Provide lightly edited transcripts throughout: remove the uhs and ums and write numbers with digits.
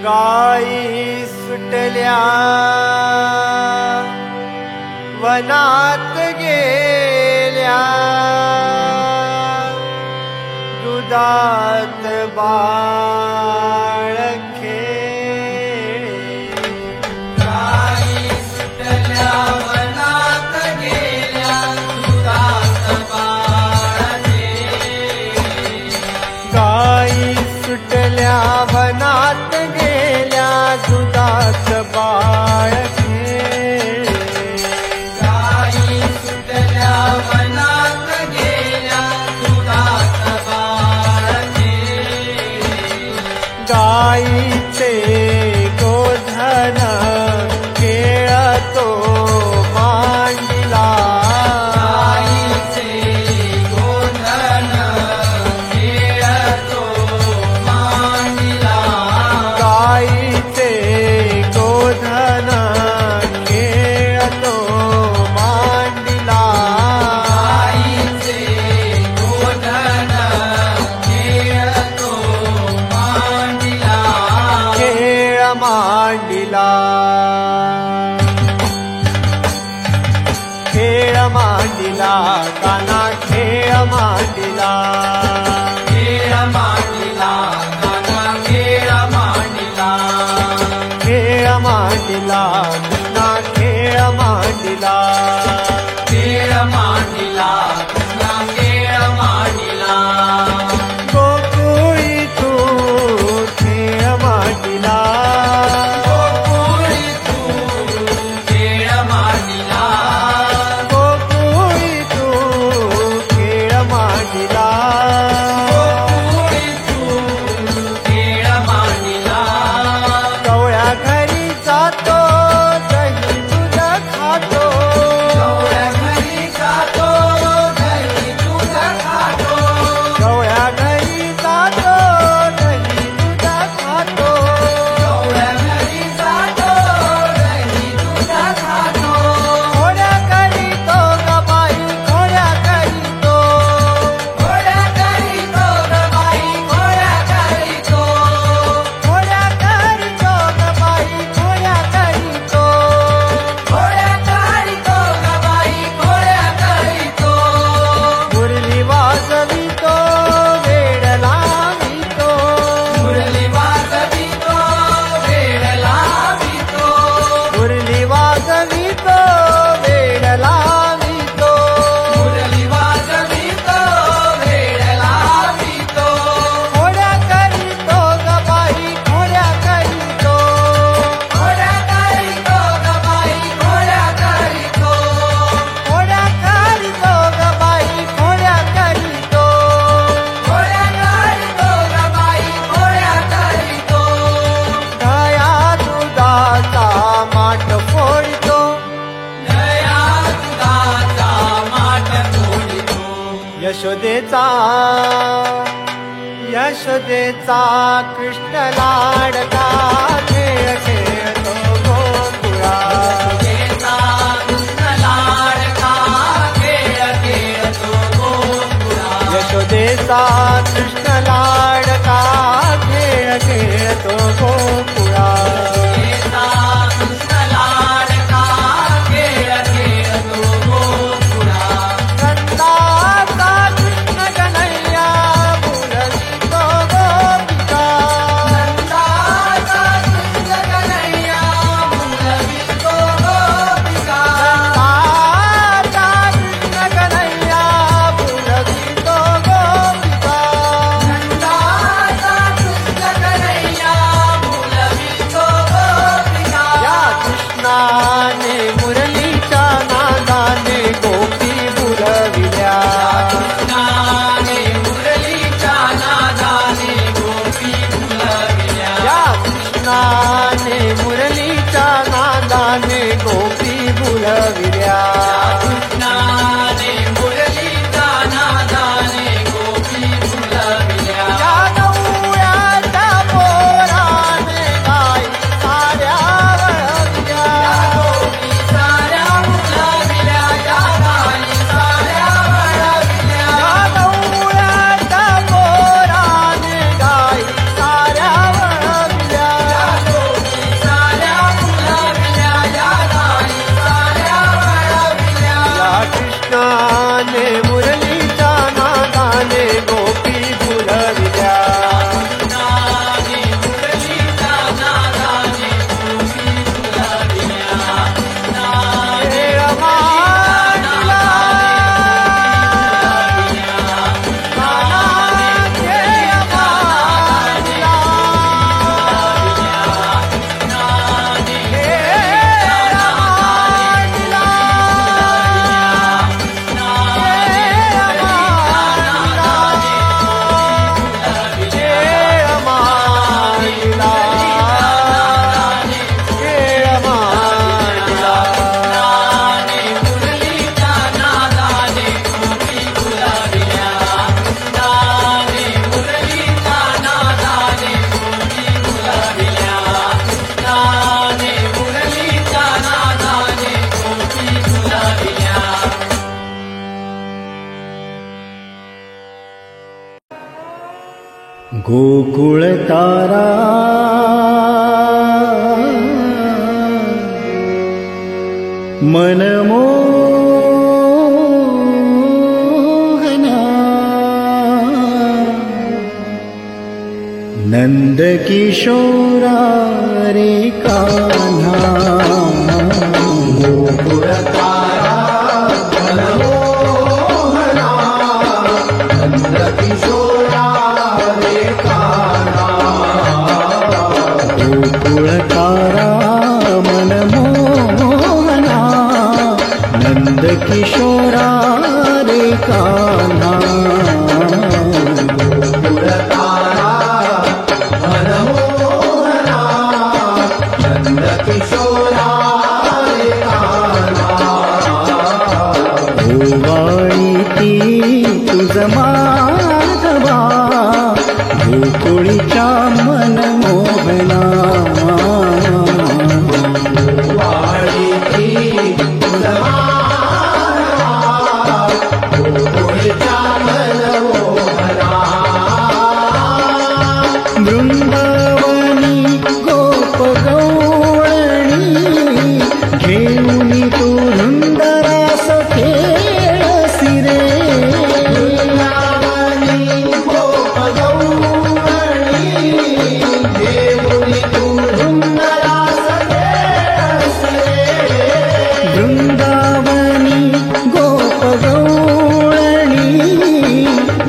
गाई सुटल्या वनात गेल्या दुधात बाळ खेळे. गाई सुटल्या वनात गेल्या दुधात बाळ खेळे. गाई सुटल्या वनात गेल्या दुधात बाळ खेळे. गाई सुटल्या वनात गेल्या दुधात बाळ खेळे. गाईचे गोधन खेळतो मांडीला. गाईचे गोधन खेळतो मांडीला. गाईचे गोधन खेळतो मांडीला. गाईचे गोधन खेळतो मांडीला. खेळ मांडीला. खेळ मांडीला काना खेळ मांडीला. खेळ मांडीला काना खेळ मांडीला. खेळ मांडीला कृष्णा खेळ मांडीला. खेळ मांडीला कृष्णा खेळ मांडीला. गोकुळी तू खेळ मांडीला. गोकुळी तू खेळ मांडीला. गोकुळी तू खेळ मांडीला. गोकुळी तू खेळ मांडीला. कवळ्या घरी जातो दही दूध खातो. गवळ्या घरी जातो दही दूध खातो. कवळ्या घरी जातो दही दूध खातो. गवळ्या घरी जातो दही दूध खातो. घोड्या करीतो ग बाई घोड्या करीतो. घोड्या करीतो ग बाई घोड्या करीतो. घोड्या करीतो ग बाई घोड्या करीतो. घोड्या करीतो ग बाई घोड्या करीतो. मुरली वाजवितो वेड लावितो. मुरली वाजवितो वेड लावितो. मुरली वाजवितो वेड लावितो. मुरली वाजवितो वेड लावितो. घोड्या करीतो ग बाई घोड्या करीतो. घोड्या करीतो ग बाई घोड्या करीतो. घोड्या करीतो ग बाई घोड्या करीतो. घोड्या करीतो ग बाई घोड्या करीतो. दया दुधाचा माठ फोडितो. दया दुधाचा माठ फोडितो. यशोदेचा यशोदेचा कृष्ण लाडका खेळ खेळतो गोकुळा. यशोदेचा कृष्ण लाडका खेळ खेळतो गोकुळा. यशोदेचा कृष्ण लाडका खेळ खेळतो गोकुळा. यशोदेचा कृष्ण लाडका खेळ खेळतो गोकुळा. नंदाचा कृष्ण कन्हैया बोलवितो गोपिका. नंदाचा कृष्ण कन्हैया बोलवितो गोपिका. नंदाचा कृष्ण कन्हैया बोलवितो गोपिका. नंदाचा कृष्ण कन्हैया बोलवितो गोपिका. या कृष्णाने मुरलीच्या नादाने गोपी बुलविल्या. कृष्णाने मुरलीच्या नादाने गोपी फुलविल्या. या कृष्णाने मुरलीच्या नादाने गोपी बुलविल्या. कृष्णाने मुरलीच्या नादाने गोपी फुलविल्या. या नवऱ्याच्या पोराने गाई साऱ्या वळविल्या. गोपी साऱ्या फुलविल्या. या गाई साऱ्या वळविल्या. या नवऱ्याच्या पोराने गाई साऱ्या वळविल्या. गोकुळ तारा मनमोहना नंद किशोरा रे कान्हा गोकुळ तारा मनमोहना नंद किशोरा रे कान्हा गोकुळ तारा मनमोहना नंद किशोरा रे कान्हा गोकुळ तारा मनमोहना नंद किशोरा रे कान्हा ओवाळी ती तुझ माधवा गोकुळीच्या मनमोहना वाळी ती गोकुळच्या मनमोहना वृंदावनी गोप गवळणी घेऊन तू धुंदरास खेळसी रे वृंदावनी गोप गवळणी घेऊन तू धुंदरास खेळसी रे वृंदावनी गोप गवळणी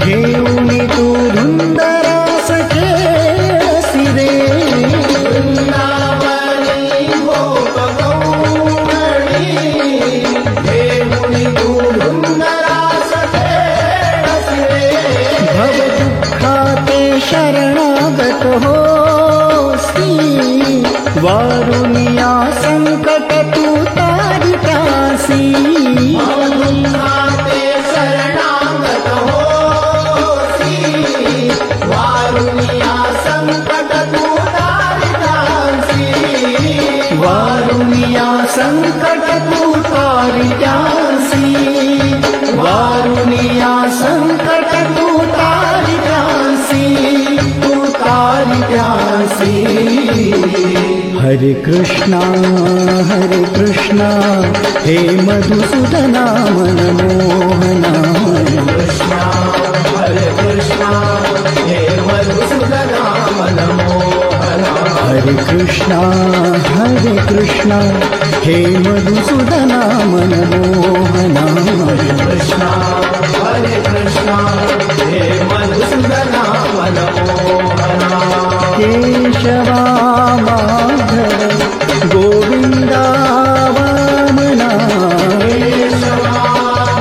घेऊन तू धुंदरास खेळसी रे वृंदावनी गोप गवळणी घेऊन तू धुंदरास खेळसी रे भवदुःखाते शरणागत होसी वारुनिया संकट तू तारिकासी भवदुःखाते शरणागत होसी वारुनिया संकट तू तारिकासी वारुनिया संकट तू तारिकासी वारुनिया संकट तू तारिकासी तू तारिकासी हरे कृष्णा हे मधुसूदना मनमोहना कृष्णा हरे कृष्णा हे मधुसूदना मनमोहना हरे कृष्णा हे मधुसूदना मनमोहना कृष्णा हरे कृष्णा हे मधुसूदना मनमोहना केशवा माधव गोविंदा वामना केशवा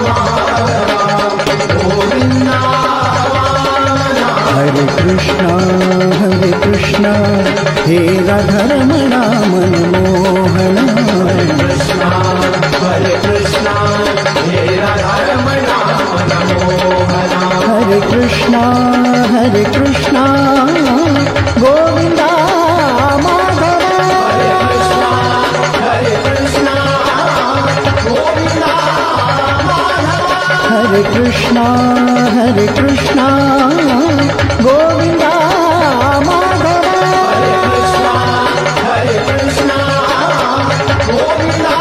माधवा गोविंदा वामना हरे कृष्णा हे राधारमणा मनमोहना कृष्णा हरे कृष्णा हे राधारमणा मनमोहना हरे कृष्णा गोविंदा माधवा हरे कृष्णा गोविंदा माधवा हरे कृष्णा गोविंदा माधवा हरे कृष्णा गोविंदा